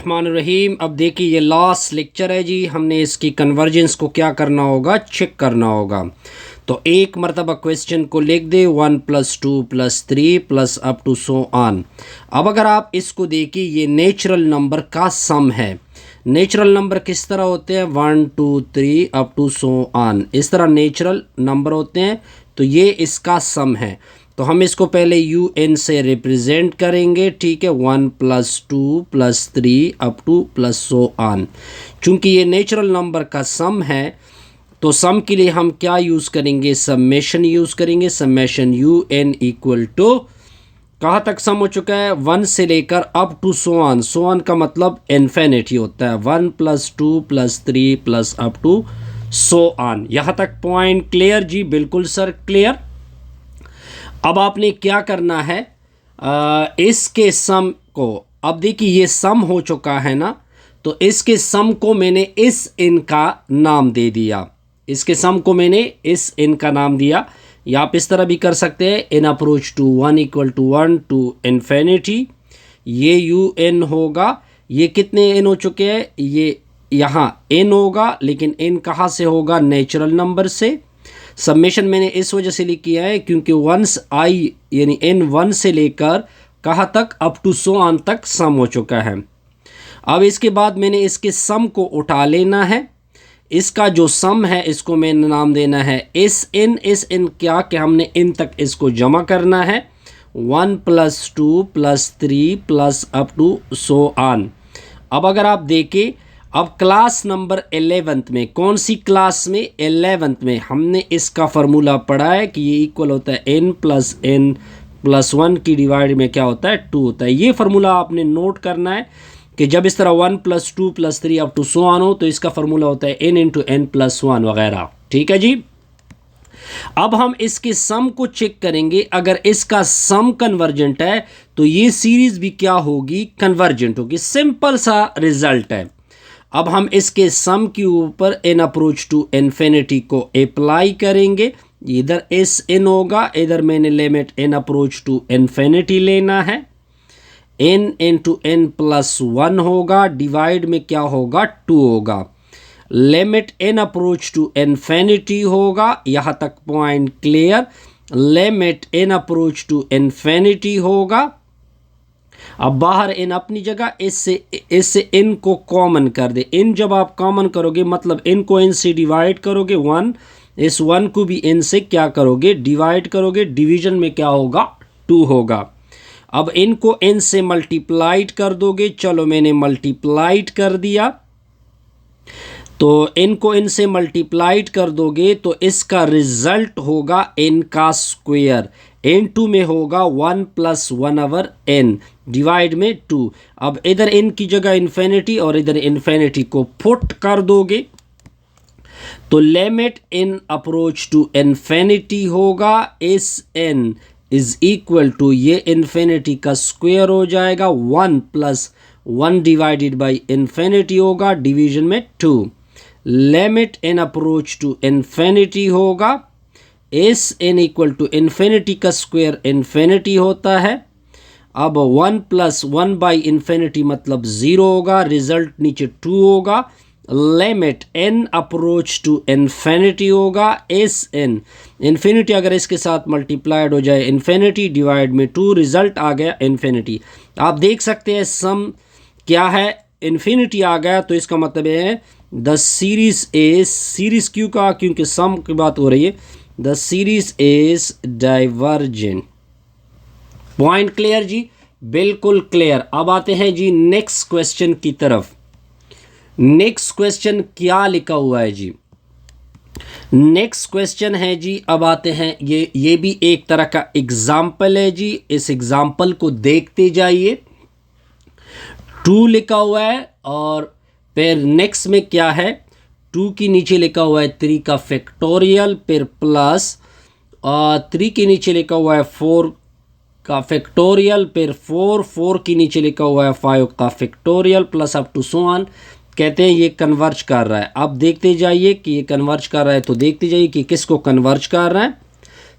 बिस्मिल्लाहिर्रहमानिर्रहीम। अब देखिए ये लास्ट लेक्चर है जी, हमने इसकी कन्वर्जेंस को क्या करना होगा, चेक करना होगा। तो एक मरतबा क्वेश्चन को लिख दे 1 + 2 + 3 plus up to so on. अब अगर आप इसको देखिए, ये नेचुरल नंबर का सम है। नेचुरल नंबर किस तरह होते हैं, 1 2 3 अप टू सो ऑन, इस तरह नेचुरल नंबर होते हैं। तो ये इसका सम है। तो हम इसको पहले UN से रिप्रेजेंट करेंगे, ठीक है। 1 + 2 + 3 up two plus so on. चूँकि ये नेचुरल नंबर का सम है, तो सम के लिए हम क्या यूज़ करेंगे, समेशन यूज़ करेंगे। समेशन UN इक्वल टू, कहाँ तक सम हो चुका है, 1 से लेकर up to so on. So on का मतलब इन्फिनिटी होता है। 1 + 2 + 3 plus up to so on. यहाँ तक पॉइंट क्लियर जी? बिल्कुल सर, क्लियर। अब आपने क्या करना है, इसके सम को, अब देखिए ये सम हो चुका है ना, तो इसके सम को मैंने इस इनका नाम दे दिया। इसके सम को मैंने इस इनका नाम दिया। या आप इस तरह भी कर सकते हैं, n approach to 1 = 1 to infinity. ये UN होगा। ये कितने n हो चुके हैं, ये यहाँ n होगा, लेकिन n कहाँ से होगा, नेचुरल नंबर से। समेशन मैंने इस वजह से लिख किया है क्योंकि वंस आई यानी n 1 से लेकर कहाँ तक, अप टू सो ऑन तक सम हो चुका है। अब इसके बाद मैंने इसके सम को उठा लेना है। इसका जो सम है इसको मैंने नाम देना है इस n क्या कि हमने इन तक इसको जमा करना है। 1 + 2 + 3 plus up to so on. अब अगर आप देखें, अब क्लास नंबर 11th में, कौन सी क्लास में, 11th में, हमने इसका फार्मूला पढ़ा है कि ये इक्वल होता है n + n + 1 की डिवाइड में क्या होता है, 2 होता है। ये फार्मूला आपने नोट करना है कि जब इस तरह 1 + 2 + 3 अप टू सो ऑन हो, तो इसका फार्मूला होता है n × n + 1 वगैरह, ठीक है जी। अब हम इसके सम को चेक करेंगे। अगर इसका सम कन्वर्जेंट है तो ये सीरीज भी क्या होगी, कन्वर्जेंट होगी। सिंपल सा रिजल्ट है। अब हम इसके सम के ऊपर इन अप्रोच टू इन्फिनिटी को अप्लाई करेंगे। इधर इस n होगा, इधर मैंने limit n approach to infinity लेना है। n × n + 1 होगा, डिवाइड में क्या होगा, 2 होगा। Limit n approach to infinity होगा। यहाँ तक point clear. Limit n approach to infinity होगा। अब बाहर इन अपनी जगह, इससे इन को कॉमन कर दे। इन जब आप कॉमन करोगे मतलब इन को इन से डिवाइड करोगे 1, इस 1 को भी इन से क्या करोगे, डिवाइड करोगे। डिवीजन में क्या होगा, 2 होगा। अब इनको इन से मल्टीप्लाइड कर दोगे। चलो मैंने मल्टीप्लाइड कर दिया। तो इनको इन से मल्टीप्लाइड कर दोगे तो इसका रिजल्ट होगा n का स्क्वायर। n2 में होगा 1 + 1/n डिवाइड में 2। अब इधर n की जगह इन्फिनिटी और इधर इन्फिनिटी को पुट कर दोगे तो limit n approach to infinity होगा इस n इज इक्वल टू, ये इन्फिनिटी का स्क्वायर हो जाएगा, 1 + 1 डिवाइडेड बाई इन्फिनिटी होगा, डिवीजन में 2। Limit n approach to infinity होगा इस n इक्वल टू इन्फिनिटी का स्क्वायर इन्फिनिटी होता है। अब 1 + 1 बाई इन्फिनिटी मतलब 0 होगा, रिजल्ट नीचे 2 होगा। Limit n approach to infinity होगा इस n, इन्फिनिटी अगर इसके साथ मल्टीप्लाइड हो जाए इन्फिनिटी, डिवाइड में 2, रिजल्ट आ गया इन्फिनिटी। आप देख सकते हैं सम क्या है, इन्फिनिटी आ गया। तो इसका मतलब है द सीरीज इज, सीरीज क्यों कहा, क्योंकि सम की बात हो रही है। The series is divergent. Point clear जी? बिल्कुल क्लियर। अब आते हैं जी नेक्स्ट क्वेश्चन की तरफ। नेक्स्ट क्वेश्चन क्या लिखा हुआ है जी, नेक्स्ट क्वेश्चन है जी, अब आते हैं, ये भी एक तरह का एग्जाम्पल है जी। इस एग्जाम्पल को देखते जाइए। 2 लिखा हुआ है और फिर नेक्स्ट में क्या है, 2 के नीचे लिखा हुआ है 3 का फैक्टोरियल, फिर प्लस 3 के नीचे लिखा हुआ है 4 का फैक्टोरियल, फिर 4 के नीचे लिखा हुआ है 5 का factorial, plus up to so on. कहते हैं ये कन्वर्ज कर रहा है। अब देखते जाइए कि ये कन्वर्ज कर रहा है, तो देखते जाइए कि किसको कन्वर्ज कर रहा है।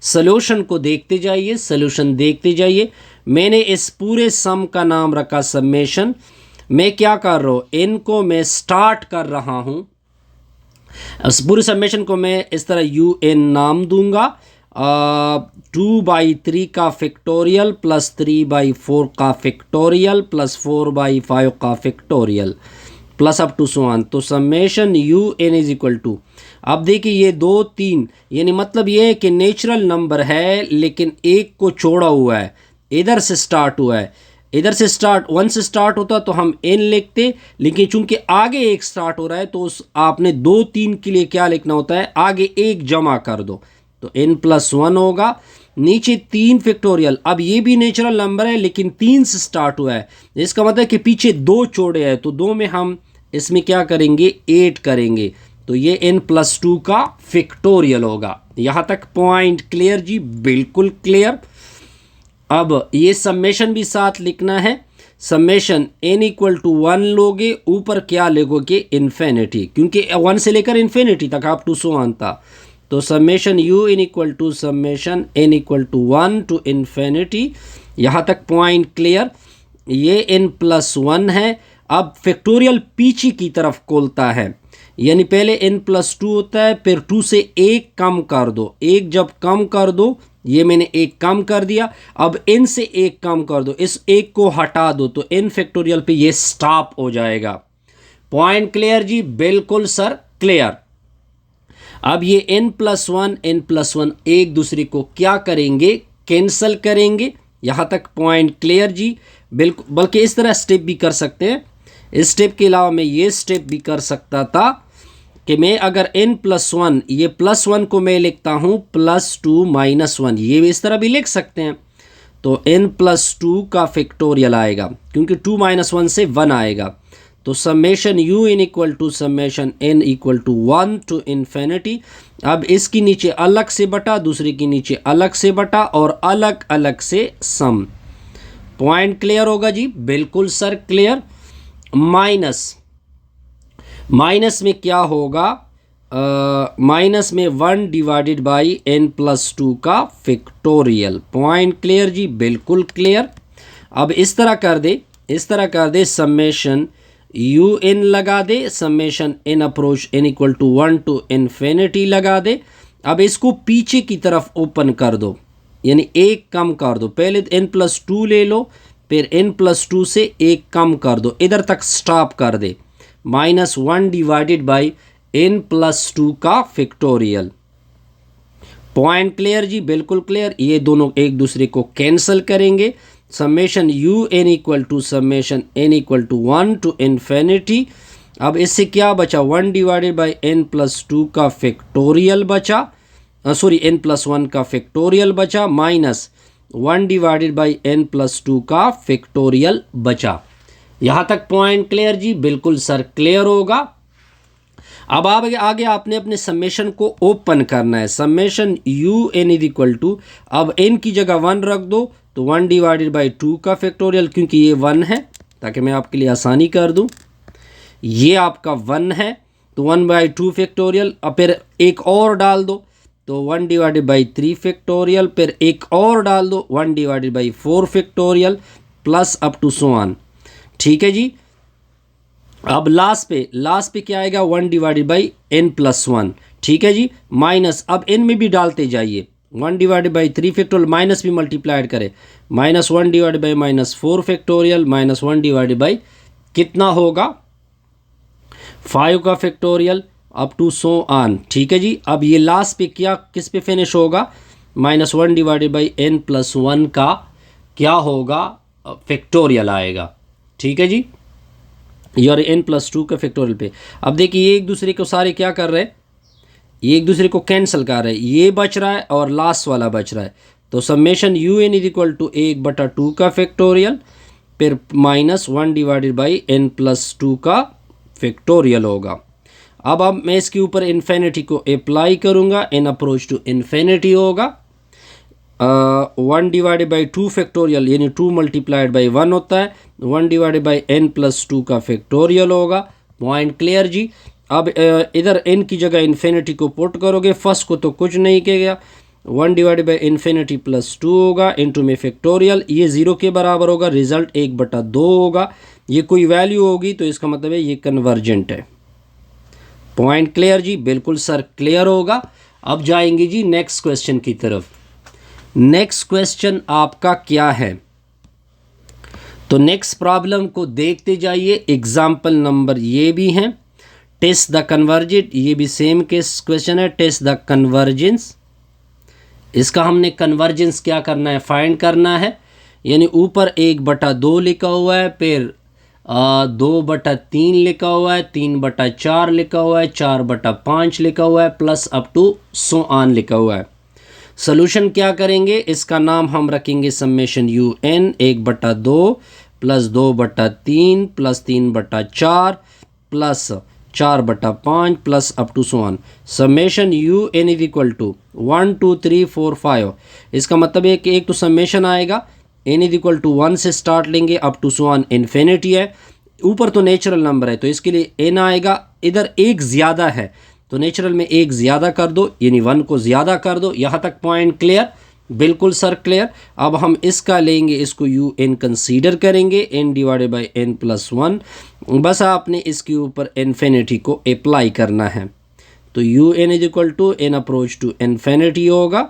सॉल्यूशन को देखते जाइए, सॉल्यूशन देखते जाइए। मैंने इस पूरे सम का नाम रखा समेशन। मैं क्या कर रहा हूँ, n को मैं स्टार्ट कर रहा हूँ, इस पूरी समेशन को मैं इस तरह यू एन नाम दूंगा, 2/3 का फैक्टोरियल प्लस 3/4 का फैक्टोरियल प्लस 4/5 का factorial plus up to so on. तो summation u n is equal to, अब देखिए ये 2 3, यानी मतलब ये है कि नेचुरल नंबर है लेकिन एक को छोड़ा हुआ है, इधर से स्टार्ट हुआ है, इधर से स्टार्ट 1 से स्टार्ट होता तो हम n लिखते, लेकिन चूंकि आगे एक स्टार्ट हो रहा है तो उस आपने 2 3 के लिए क्या लिखना होता है, आगे एक जमा कर दो, तो n+1 होगा, नीचे 3 फैक्टोरियल। अब ये भी नेचुरल नंबर है लेकिन 3 से स्टार्ट हुआ है, इसका मतलब है कि पीछे 2 छोड़े हैं, तो 2 में हम इसमें क्या करेंगे, 8 करेंगे, तो ये n+2 का फैक्टोरियल होगा। यहाँ तक पॉइंट क्लियर जी, बिल्कुल क्लियर। अब ये समेशन भी साथ लिखना है, समेशन n इक्वल टू 1 लोगे, ऊपर क्या लिखोगे, इन्फिनिटी, क्योंकि 1 से लेकर इन्फिनिटी तक आप टू सो ऑन था, तो summation u n equal to summation n equal to 1 to infinity. यहाँ तक पॉइंट क्लियर। ये n+1 है। अब फैक्टोरियल पीछे की तरफ खोलता है, यानी पहले n+2 होता है, फिर 2 से 1 कम कर दो, एक जब कम कर दो, ये मैंने एक कम कर दिया, अब n से एक कम कर दो, इस एक को हटा दो, तो n फैक्टोरियल पे ये स्टॉप हो जाएगा। पॉइंट क्लियर जी, बिल्कुल सर क्लियर। अब ये n+1 एक दूसरे को क्या करेंगे, कैंसल करेंगे। यहां तक पॉइंट क्लियर जी, बिल्कुल। बल्कि इस तरह स्टेप भी कर सकते हैं, इस स्टेप के अलावा मैं ये स्टेप भी कर सकता था कि मैं अगर n+1, ये +1 को मैं लिखता हूँ +2 -1, ये भी इस तरह भी लिख सकते हैं, तो n+2 का फैक्टोरियल आएगा, क्योंकि 2 - 1 से 1 आएगा, तो summation u n equal to summation n equal to 1 to infinity. अब इसकी नीचे अलग से बटा, दूसरे की नीचे अलग से बटा और अलग अलग से सम। पॉइंट क्लियर होगा जी, बिल्कुल सर क्लियर। माइनस में क्या होगा, माइनस में 1 डिवाइडेड बाई n+2 का फैक्टोरियल। पॉइंट क्लियर जी, बिल्कुल क्लियर। अब इस तरह कर दे समेशन यू एन लगा दे, summation n approach n equal to 1 to infinity लगा दे। अब इसको पीछे की तरफ ओपन कर दो, यानी एक कम कर दो, पहले n+2 ले लो, फिर n+2 से एक कम कर दो, इधर तक स्टॉप कर दे, -1 डिवाइडेड बाई n+2 का फैक्टोरियल। पॉइंट क्लियर जी, बिल्कुल क्लियर। ये दोनों एक दूसरे को कैंसिल करेंगे, summation u n equal to summation n equal to 1 to infinity. अब इससे क्या बचा, 1 डिवाइडेड बाई n+2 का फैक्टोरियल बचा, सॉरी n+1 का फैक्टोरियल बचा, -1 डिवाइडेड बाई n+2 का फैक्टोरियल बचा। यहाँ तक पॉइंट क्लियर जी, बिल्कुल सर क्लियर होगा। अब आगे आपने अपने समेशन को ओपन करना है, summation u n is equal to, अब n की जगह 1 रख दो, तो 1 डिवाइडेड बाई 2 का फैक्टोरियल, क्योंकि ये 1 है, ताकि मैं आपके लिए आसानी कर दूं, ये आपका 1 है, तो 1/2 फैक्टोरियल। अब फिर एक और डाल दो, तो 1 डिवाइडेड बाई 3 फैक्टोरियल, फिर एक और डाल दो 1 divided by 4 factorial plus up to so on. ठीक है जी। अब लास्ट पे क्या आएगा, 1 डिवाइडेड बाई n+1। ठीक है जी, माइनस, अब n में भी डालते जाइए, 1 डिवाइडेड बाई 3 फैक्टोरियल, माइनस भी मल्टीप्लाइड करें, -1 divided by -4 factorial, -1 divided by कितना होगा, 5 का factorial, up to so on. ठीक है जी। अब ये लास्ट पे क्या, किस पे फिनिश होगा, -1 डिवाइडेड बाई n+1 का क्या होगा, फैक्टोरियल आएगा। ठीक है जी, यार n+2 का फैक्टोरियल पे। अब देखिए ये एक दूसरे को सारे क्या कर रहे हैं, ये एक दूसरे को कैंसिल कर रहे हैं, ये बच रहा है और लास्ट वाला बच रहा है, तो summation u n is equal to 1/2 का फैक्टोरियल, फिर -1 डिवाइडेड बाई n+2 का फैक्टोरियल होगा। अब मैं इसके ऊपर इन्फिनिटी को अप्लाई करूँगा, n अप्रोच टू इन्फिनिटी होगा, 1 डिवाइडेड बाई 2 फैक्टोरियल, यानी 2 मल्टीप्लाइड बाई 1 होता है, 1 डिवाइडेड बाई n+2 का फैक्टोरियल होगा। पॉइंट क्लियर जी। अब इधर n की जगह इन्फिनिटी को पुट करोगे, फर्स्ट को तो कुछ नहीं किया, 1 डिवाइडेड बाई इन्फिनिटी +2 होगा, इनटू में फैक्टोरियल, ये 0 के बराबर होगा, रिजल्ट 1/2 होगा, ये कोई वैल्यू होगी तो इसका मतलब है ये कन्वर्जेंट है। पॉइंट क्लियर जी? बिल्कुल सर क्लियर होगा। अब जाएंगे जी नेक्स्ट क्वेश्चन की तरफ। नेक्स्ट क्वेश्चन आपका क्या है? तो नेक्स्ट प्रॉब्लम को देखते जाइए। एग्जाम्पल नंबर ये भी हैं, टेस्ट द कन्वर्जेंट, ये भी सेम केस क्वेश्चन है, टेस्ट द कन्वर्जेंस। इसका हमने कन्वर्जेंस क्या करना है? फाइंड करना है। यानी ऊपर 1/2 लिखा हुआ है, फिर 2/3 लिखा हुआ है, 3/4 लिखा हुआ है, 4/5 लिखा हुआ है, plus up to so on लिखा हुआ है। सोल्यूशन क्या करेंगे? इसका नाम हम रखेंगे summation u n, 1/2 plus 2/3 plus 3/4 plus 4/5 plus up to so on. Summation u n is equal to 1 2 3 4 5। इसका मतलब है कि एक तो समेशन आएगा, एन इज इक्वल टू 1 से स्टार्ट लेंगे up to so on infinity है। ऊपर तो नेचुरल नंबर है तो इसके लिए एन आएगा, इधर एक ज़्यादा है तो नेचुरल में एक ज़्यादा कर दो, यानी 1 को ज़्यादा कर दो। यहाँ तक पॉइंट क्लियर? बिल्कुल सर क्लियर। अब हम इसका लेंगे, इसको यू एन कंसीडर करेंगे, n divided by n plus 1। बस आपने इसके ऊपर इन्फिनिटी को अप्लाई करना है। तो u n is equal to n approach to infinity होगा।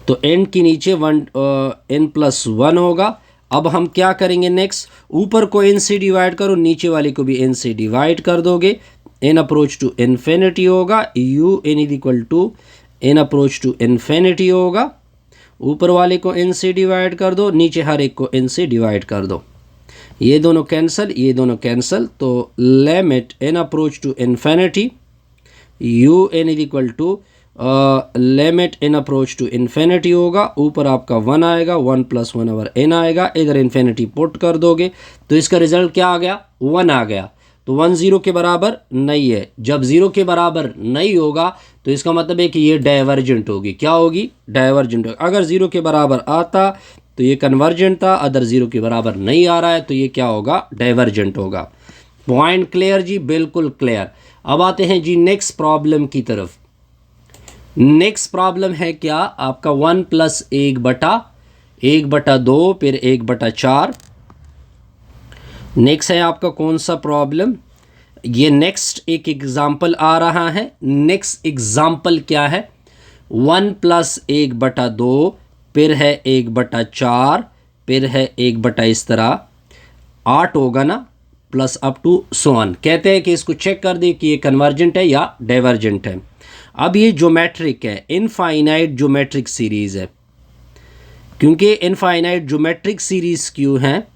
तो एन के नीचे एन प्लस 1 होगा। अब हम क्या करेंगे नेक्स्ट? ऊपर को एन से डिवाइड करो, नीचे वाले को भी एन से डिवाइड कर दोगे। एन अप्रोच टू इन्फिनिटी होगा, u n is equal to n approach to infinity होगा। ऊपर वाले को एन से डिवाइड कर दो, नीचे हर एक को एन से डिवाइड कर दो। ये दोनों कैंसिल, ये दोनों कैंसिल। तो limit n approach to infinity, u n is equal to limit n approach to infinity होगा। ऊपर आपका 1 आएगा, 1 प्लस 1 ओवर एन आएगा। इधर इन्फिनिटी पुट कर दोगे तो इसका रिजल्ट क्या आ गया? 1 आ गया। तो 1 0 के बराबर नहीं है। जब 0 के बराबर नहीं होगा तो इसका मतलब है कि ये डाइवर्जेंट होगी। क्या होगी? डाइवर्जेंट होगी। अगर 0 के बराबर आता तो ये कन्वर्जेंट था, अदर 0 के बराबर नहीं आ रहा है तो ये क्या होगा? डाइवर्जेंट होगा। पॉइंट क्लियर जी? बिल्कुल क्लियर। अब आते हैं जी नेक्स्ट प्रॉब्लम की तरफ। नेक्स्ट प्रॉब्लम है क्या आपका? 1 प्लस 1/2 फिर 1/4। नेक्स्ट है आपका कौन सा प्रॉब्लम? ये नेक्स्ट एक एग्जाम्पल आ रहा है। नेक्स्ट एग्जाम्पल क्या है? 1 प्लस 1/2 फिर है 1/4 फिर है 1 इस तरह 8 होगा ना, plus up to so on. कहते हैं कि इसको चेक कर दे कि ये कन्वर्जेंट है या डाइवर्जेंट है। अब ये ज्योमेट्रिक है, इनफाइनाइट ज्योमेट्रिक सीरीज है। क्योंकि इनफाइनाइट ज्योमेट्रिक सीरीज क्यों है?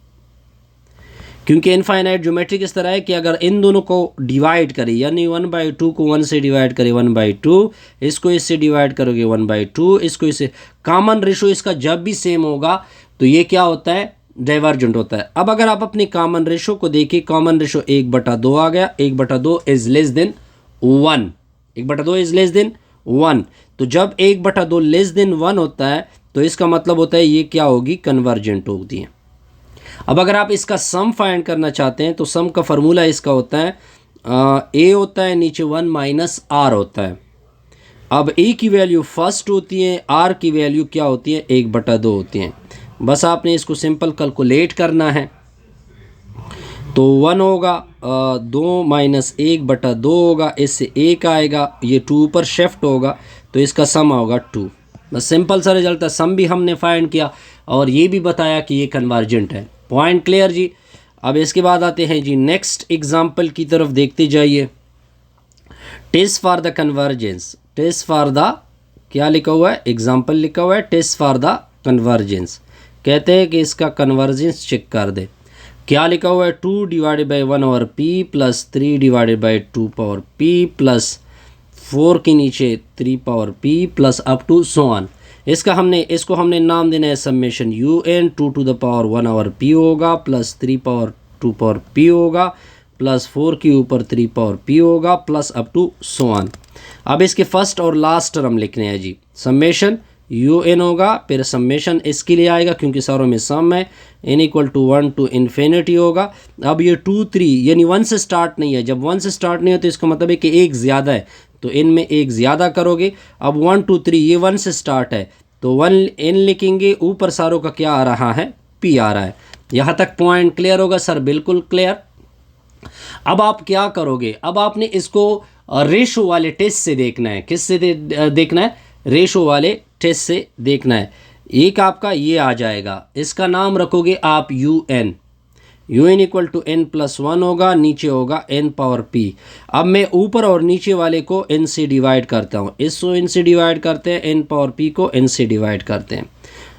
क्योंकि इनफाइनाइट ज्योमेट्रिक इस तरह है कि अगर इन दोनों को डिवाइड करें, यानी 1/2 को 1 से डिवाइड करें 1/2, इसको इससे डिवाइड करोगे 1/2, इसको इससे, कॉमन रेशो इसका जब भी सेम होगा तो ये क्या होता है? डाइवर्जेंट होता है। अब अगर आप अपनी कॉमन रेशो को देखिए, कॉमन रेशो 1/2 आ गया। 1/2 is less than 1, 1/2 is less than 1। तो जब 1/2 लेस देन 1 होता है तो इसका मतलब होता है ये क्या होगी? कन्वर्जेंट होती है। अब अगर आप इसका सम फाइंड करना चाहते हैं तो सम का फार्मूला इसका होता है ए होता है नीचे 1 माइनस आर होता है। अब ए की वैल्यू फर्स्ट होती है, आर की वैल्यू क्या होती है? 1/2 होती है। बस आपने इसको सिंपल कैलकुलेट करना है। तो 1 होगा, 2 माइनस 1/2 होगा, इससे 1 आएगा, ये 2 पर शिफ्ट होगा तो इसका सम होगा 2। बस सिंपल सा रिजल्ट है। सम भी हमने फाइंड किया और ये भी बताया कि ये कन्वर्जेंट है। पॉइंट क्लियर जी? अब इसके बाद आते हैं जी नेक्स्ट एग्जाम्पल की तरफ, देखते जाइए। Test for the convergence, test for the, क्या लिखा हुआ है? एग्जाम्पल लिखा हुआ है टेस्ट फॉर द कन्वर्जेंस। कहते हैं कि इसका कन्वर्जेंस चेक कर दे। क्या लिखा हुआ है? 2 divided by 1 over p plus 3 divided by 2 power p plus 4 के नीचे 3 power p plus up to so on. इसको हमने नाम देना है summation u n. 2 to the power 1 over p होगा प्लस 3 पावर 2 पावर पी होगा प्लस 4 के ऊपर 3 पावर पी होगा plus up to so on. अब इसके फर्स्ट और लास्ट टर्म लिखने हैं जी। समेशन यू एन होगा, फिर समेशन इसके लिए आएगा क्योंकि सारों में सम है, n equal to 1 to infinity होगा। अब ये 2 3 यानी 1 से स्टार्ट नहीं है। जब 1 से स्टार्ट नहीं है तो इसका मतलब है कि एक ज़्यादा है, तो इन में एक ज़्यादा करोगे। अब 1 2 3 ये 1 से स्टार्ट है तो 1 एन लिखेंगे, ऊपर सारों का क्या आ रहा है? पी आ रहा है। यहाँ तक पॉइंट क्लियर होगा सर? बिल्कुल क्लियर। अब आप क्या करोगे, अब आपने इसको रेशो वाले टेस्ट से देखना है। किस से देखना है? रेशो वाले टेस्ट से देखना है। एक आपका ये आ जाएगा, इसका नाम रखोगे आप UN। UN equal to n+1 होगा, नीचे होगा n पावर p। अब मैं ऊपर और नीचे वाले को n से डिवाइड करता हूँ, इसको n से डिवाइड करते हैं, n पावर p को n से डिवाइड करते हैं।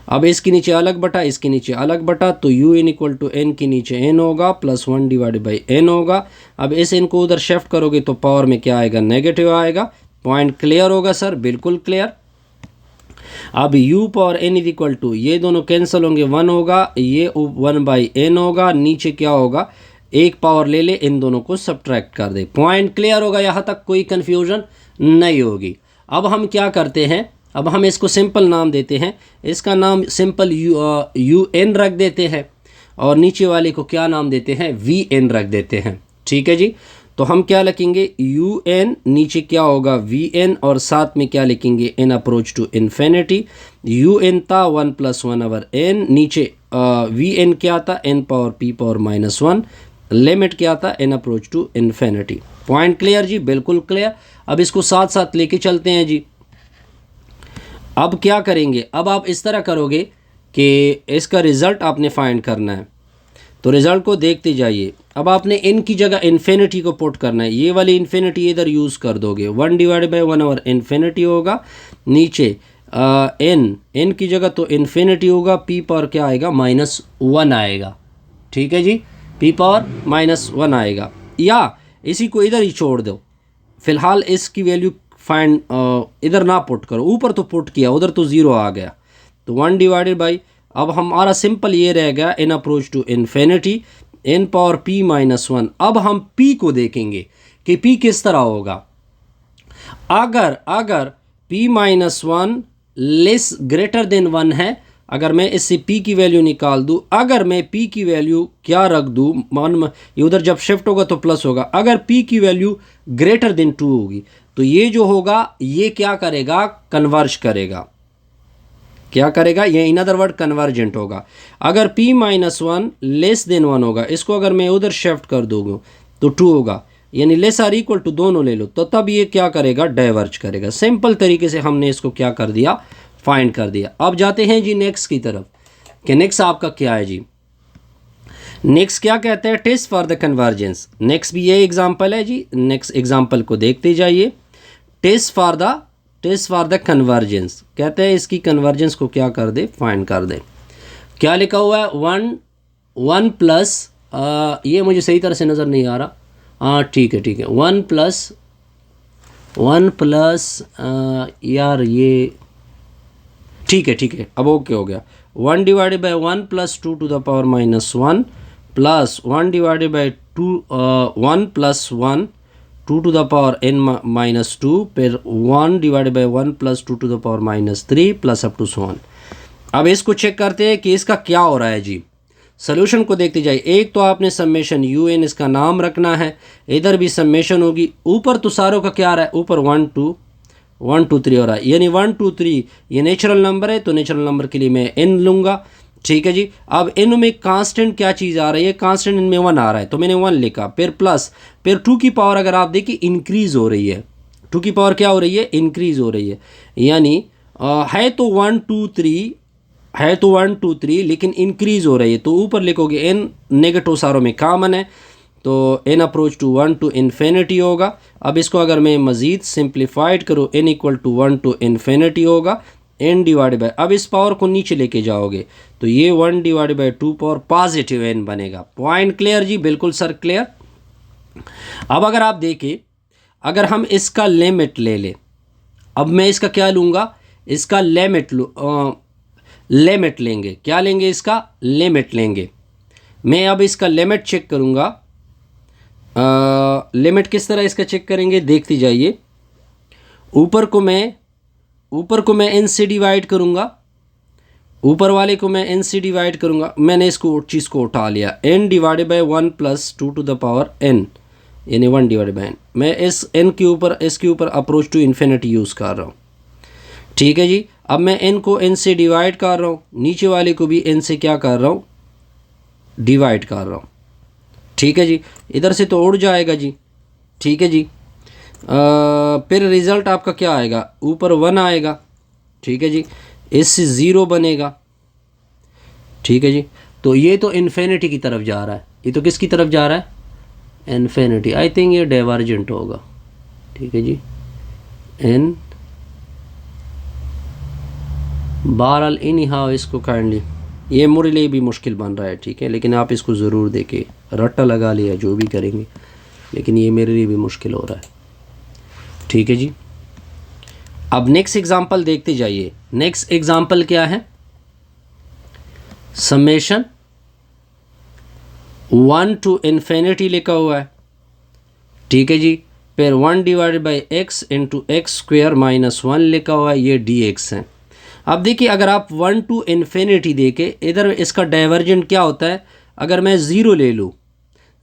अब इसके नीचे अलग बटा, इसके नीचे अलग बटा, तो UN इक्वल टू n के नीचे n होगा, +1 डिवाइड बाई n होगा। अब इस n को उधर शिफ्ट करोगे तो पावर में क्या आएगा? नेगेटिव आएगा। पॉइंट क्लियर होगा सर? बिल्कुल क्लियर। अब u power n is equal to, ये दोनों कैंसिल होंगे, 1 होगा, ये 1/n होगा, नीचे क्या होगा? एक पावर ले ले, इन दोनों को सब्ट्रैक्ट कर दे। पॉइंट क्लियर होगा? यहाँ तक कोई कन्फ्यूजन नहीं होगी। अब हम क्या करते हैं, अब हम इसको सिंपल नाम देते हैं, इसका नाम सिंपल UN रख देते हैं, और नीचे वाले को क्या नाम देते हैं? VN रख देते हैं। ठीक है जी। तो हम क्या लिखेंगे? UN, नीचे क्या होगा? VN, और साथ में क्या लिखेंगे? n approach to infinity. UN था 1+1/n, नीचे VN क्या था? n power p power -1, limit क्या था? n approach to infinity. Point clear जी? बिल्कुल क्लियर। अब इसको साथ साथ लेके चलते हैं जी। अब क्या करेंगे? अब आप इस तरह करोगे कि इसका रिज़ल्ट आपने फाइंड करना है, तो रिज़ल्ट को देखते जाइए। अब आपने n की जगह इन्फिनिटी को पुट करना है, ये वाली इन्फिनिटी इधर यूज़ कर दोगे, 1 डिवाइड बाई 1/इन्फिनिटी होगा, नीचे n की जगह तो इन्फिनिटी होगा, p पावर क्या आएगा? -1 आएगा। ठीक है जी, p पावर -1 आएगा, या इसी को इधर ही छोड़ दो। फ़िलहाल इसकी वैल्यू फाइंड इधर ना पुट करो, ऊपर तो पुट किया, उधर तो 0 आ गया, तो 1 डिवाइडेड बाई, अब हमारा सिंपल ये रह गया n approach to infinity, n power p -1। अब हम p को देखेंगे कि p किस तरह होगा। अगर p -1 लेस ग्रेटर देन 1 है, अगर मैं इससे p की वैल्यू निकाल दूँ, अगर मैं p की वैल्यू क्या रख दूँ, मान ये उधर जब शिफ्ट होगा तो प्लस होगा, अगर p की वैल्यू ग्रेटर देन 2 होगी, तो ये जो होगा ये क्या करेगा? कन्वर्ज करेगा। क्या करेगा? ये इन अदर वर्ड कन्वर्जेंट होगा। अगर p -1 लेस देन 1 होगा, इसको अगर मैं उधर शिफ्ट कर दूंगा तो 2 होगा, यानी लेस आर इक्वल टू दोनों ले लो, तो तब ये क्या करेगा? डाइवर्ज करेगा। सिंपल तरीके से हमने इसको क्या कर दिया? फाइंड कर दिया। अब जाते हैं जी नेक्स्ट की तरफ, कि नेक्स्ट आपका क्या है जी। नेक्स्ट क्या कहते हैं? Test for the convergence. Next भी ये एग्जाम्पल है जी, नेक्स्ट एग्जाम्पल को देखते जाइए। टेस्ट फॉर द कन्वर्जेंस कहते हैं, इसकी कन्वर्जेंस को क्या कर दे? फाइंड कर दे। क्या लिखा हुआ है? 1 प्लस, ये मुझे सही तरह से नज़र नहीं आ रहा, हाँ ठीक है 1 प्लस यार ये ठीक है, अब ओके हो गया। 1 divided by 1 plus 2 to the power -1 plus 1 divided by 1 plus 1 2 to the power n-2, फिर 1 divided by 1 plus 2 to the power -3 plus up to so on. अब इसको चेक करते हैं कि इसका क्या हो रहा है जी। सोल्यूशन को देखते जाइए। एक तो आपने समेशन UN इसका नाम रखना है, इधर भी समेशन होगी, ऊपर तो सारों का क्या आ रहा है? ऊपर 1 2 3 हो रहा है, यानी 1 2 3 ये नेचुरल नंबर है, तो नेचुरल नंबर के लिए मैं n लूँगा। ठीक है जी। अब इन में कांस्टेंट क्या चीज़ आ रही है? कांस्टेंट इनमें 1 आ रहा है, तो मैंने 1 लिखा, फिर प्लस, फिर 2 की पावर अगर आप देखिए इंक्रीज़ हो रही है, 2 की पावर क्या हो रही है? इंक्रीज़ हो रही है, यानी है तो 1 2 3 है तो 1 2 3 लेकिन इंक्रीज़ हो रही है, तो ऊपर लिखोगे n, नेगेटिव सारों में कॉमन है, तो n approach to 1 to infinity होगा। अब इसको अगर मैं मज़ीद सिंप्लीफाइड करूँ, n equal to 1 to infinity होगा, n डिवाइड बाई, अब इस पावर को नीचे लेके जाओगे तो ये 1 divide by 2 power positive n बनेगा। पॉइंट क्लियर जी? बिल्कुल सर क्लियर। अब अगर आप देखें, अगर हम इसका लिमिट ले लें, अब मैं इसका क्या लूँगा? इसका लिमिट लेंगे। क्या लेंगे? इसका लिमिट लेंगे। मैं अब इसका लिमिट चेक करूँगा। लिमिट किस तरह इसका चेक करेंगे? देखते जाइए। ऊपर को मैं n से डिवाइड करूँगा, ऊपर वाले को मैं n से डिवाइड करूँगा, मैंने इसको चीज़ को उठा लिया, n divided by 1 plus 2 to the power n, यानी 1 डिवाइडेड बाई n। मैं इस n के ऊपर, इसके ऊपर अप्रोच टू इन्फिनिटी यूज़ कर रहा हूँ। ठीक है जी। अब मैं n को n से डिवाइड कर रहा हूँ, नीचे वाले को भी n से क्या कर रहा हूँ? डिवाइड कर रहा हूँ, ठीक है जी। इधर से तो उड़ जाएगा जी, ठीक है जी। फिर रिज़ल्ट आपका क्या आएगा, ऊपर 1 आएगा, ठीक है जी। इससे 0 बनेगा, ठीक है जी। तो ये तो इन्फिनिटी की तरफ जा रहा है, ये तो किसकी तरफ जा रहा है, इन्फिनिटी। आई थिंक ये डाइवर्जेंट होगा, ठीक है जी। इन बहरहाल इन हाउ इसको काइंडली, ये मेरे लिए भी मुश्किल बन रहा है, ठीक है, लेकिन आप इसको ज़रूर देखें, रट्टा लगा लिया जो भी करेंगे, लेकिन ये मेरे लिए भी मुश्किल हो रहा है, ठीक है जी। अब नेक्स्ट एग्जांपल देखते जाइए। नेक्स्ट एग्जांपल क्या है, समेशन 1 to इन्फिनिटी लिखा हुआ है, ठीक है जी। फिर 1 divided by x into x square minus 1 लिखा हुआ है, ये डी एक्स है। अब देखिए अगर आप 1 to इन्फिनिटी देखें, इधर इसका डाइवर्जेंट क्या होता है, अगर मैं 0 ले लूँ,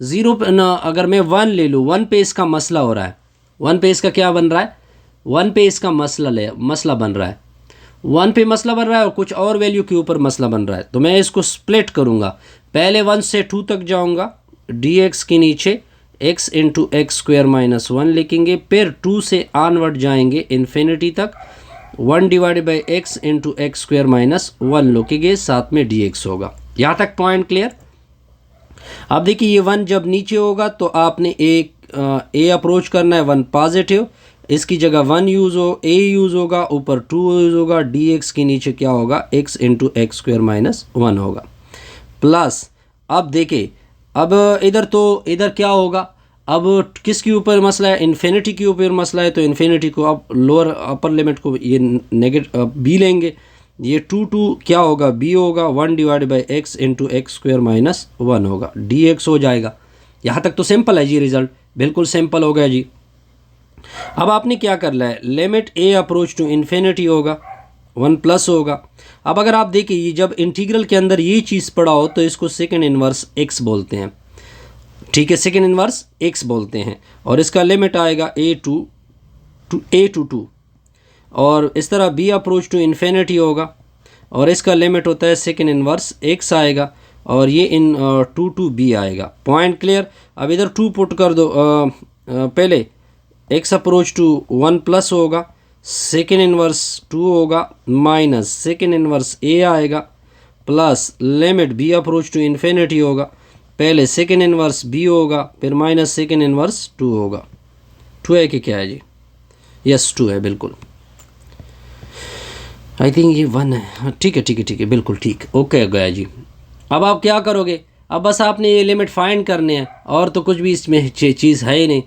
0 ना, अगर मैं 1 ले लूँ, 1 पे इसका मसला हो रहा है, 1 पे इसका क्या बन रहा है, 1 पे इसका मसला बन रहा है, 1 पे मसला बन रहा है और कुछ और वैल्यू के ऊपर मसला बन रहा है। तो मैं इसको स्प्लिट करूँगा, पहले 1 से 2 तक जाऊँगा, डी एक्स के नीचे x into x square minus 1 लिखेंगे, फिर 2 से ऑनवर्ड जाएंगे इन्फिनिटी तक, 1 divided by x into x square minus 1 लिखेंगे, साथ में डी एक्स होगा। यहाँ तक पॉइंट क्लियर। अब देखिए ये 1 जब नीचे होगा तो आपने ए अप्रोच करना है, 1 पॉजिटिव, इसकी जगह 1 ए यूज़ होगा, ऊपर 2 यूज़ होगा, डी एक्स के नीचे क्या होगा, x into x square minus 1 होगा, प्लस। अब देखिए अब इधर क्या होगा, अब किसके ऊपर मसला है, इन्फिनिटी के ऊपर मसला है, तो इन्फिनिटी को अब लोअर अपर लिमिट को ये नेगेटिव बी लेंगे, ये 2 क्या होगा, बी होगा, 1 divide by x into x square minus 1 होगा, डी एक्स हो जाएगा। यहाँ तक तो सिंपल है जी, रिज़ल्ट बिल्कुल सिंपल हो गया जी। अब आपने क्या करना है, limit a approach to infinity होगा, 1 प्लस होगा। अब अगर आप देखिए ये जब इंटीग्रल के अंदर ये चीज़ पड़ा हो तो इसको सेकंड इन्वर्स एक्स बोलते हैं, ठीक है, सेकंड इन्वर्स एक्स बोलते हैं, और इसका लिमिट आएगा ए टू 2, और इस तरह बी अप्रोच टू इन्फिनिटी होगा, और इसका लिमिट होता है सेकंड इन्वर्स एक्स आएगा, और ये इन 2 to बी आएगा। Point clear. अब इधर 2 पुट कर दो, पहले एक्स अप्रोच टू 1 प्लस होगा, सेकेंड इन्वर्स 2 होगा, माइनस सेकेंड इन्वर्स ए आएगा, plus limit b approach to infinity होगा, पहले सेकेंड इन्वर्स बी होगा, फिर माइनस सेकेंड इन्वर्स 2 होगा। 2 है कि क्या है जी, यस 2 है बिल्कुल, आई थिंक ये 1 है, ठीक है ठीक है ठीक है, बिल्कुल ठीक, ओके गया जी। अब आप क्या करोगे, अब बस आपने ये लिमिट फाइंड करने हैं, और तो कुछ भी इसमें चीज़ है ही नहीं।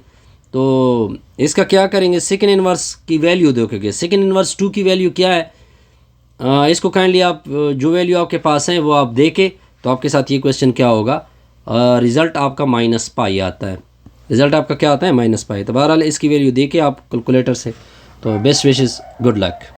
तो इसका क्या करेंगे, सेकेंड इन्वर्स की वैल्यू देखोगे, सेकेंड इन्वर्स 2 की वैल्यू क्या है, इसको काइंडली आप जो वैल्यू आपके पास है वो आप देखें, तो आपके साथ ये क्वेश्चन क्या होगा, रिज़ल्ट आपका -π आता है, रिज़ल्ट आपका क्या आता है, -π। तो बहरहाल इसकी वैल्यू देखें आप कैलकुलेटर से। तो बेस्ट विशेस, गुड लक।